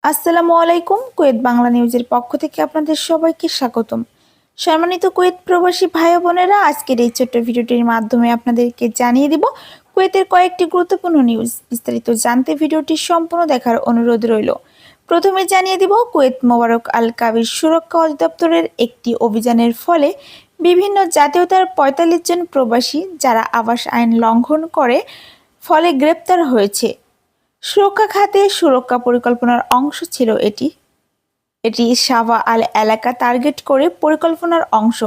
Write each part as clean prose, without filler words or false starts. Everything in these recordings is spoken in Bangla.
আসসালামু আলাইকুম। কুয়েত বাংলা নিউজের পক্ষ থেকে আপনাদের সবাইকে স্বাগতম। সম্মানিত কুয়েত প্রবাসী ভাই বোনেরা, আজকের এই ছোট্ট ভিডিওটির মাধ্যমে আপনাদেরকে জানিয়ে দিব কুয়েতের কয়েকটি গুরুত্বপূর্ণ নিউজ। বিস্তারিত জানতে ভিডিওটি সম্পূর্ণ দেখার অনুরোধ রইল। প্রথমে জানিয়ে দিব কুয়েত মোবারক আল কাবির সুরক্ষা অধিদপ্তরের একটি অভিযানের ফলে বিভিন্ন জাতীয়তার ৪৫ জন প্রবাসী যারা আবাস আইন লঙ্ঘন করে ফলে গ্রেপ্তার হয়েছে। সুরক্ষা খাতে সুরক্ষা পরিকল্পনার অংশ ছিল এটি। এটি সাবা আল এলাকা টার্গেট করে পরিকল্পনার অংশ।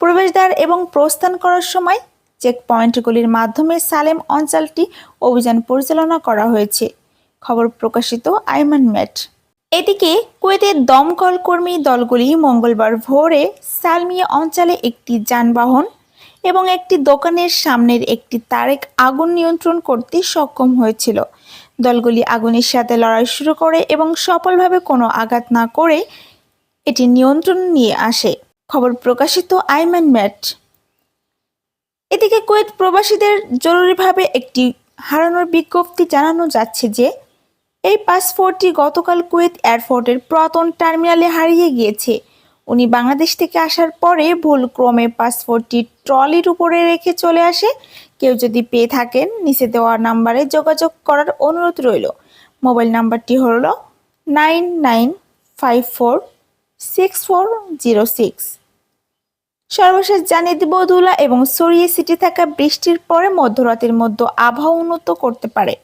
প্রবেশদ্বার এবং প্রস্থান করার সময় চেকপয়েন্টগুলির মাধ্যমে সালেম অঞ্চলটি অভিযান পরিচালনা করা হয়েছে। খবর প্রকাশিত আইমান ম্যাট। এদিকে কুয়েতের দমকল কর্মী দলগুলি মঙ্গলবার ভোরে সালমিয়া অঞ্চলে একটি যানবাহন এবং একটি দোকানের সামনের একটি তারেক আগুন নিয়ন্ত্রণ করতে সক্ষম হয়েছিল। দলগুলি আগুনের সাথে লড়াই শুরু করে এবং সফলভাবে কোনো আঘাত না করে এটি নিয়ন্ত্রণ নিয়ে আসে। খবর প্রকাশিত আইমান ম্যাট। এদিকে কুয়েত প্রবাসীদের জরুরিভাবে একটি হারানোর বিজ্ঞপ্তি জানানো যাচ্ছে যে এই পাসপোর্টটি গতকাল কুয়েত এয়ারপোর্টের পুরাতন টার্মিনালে হারিয়ে গিয়েছে। উনি বাংলাদেশ থেকে আসার পরে ভুলক্রমে পাসপোর্টটি ট্রলির উপরে রেখে চলে আসে। কেউ যদি পেয়ে থাকেন নিচে দেওয়া নাম্বারে যোগাযোগ করার অনুরোধ রইল। মোবাইল নাম্বারটি হল 99546406। সর্বশেষ জানিয়ে দিব, ধুলা এবং ছড়িয়ে ছিটিয়ে থাকা বৃষ্টির পরে মধ্যরাতের মধ্যে আবহাওয়া উন্নত করতে পারে।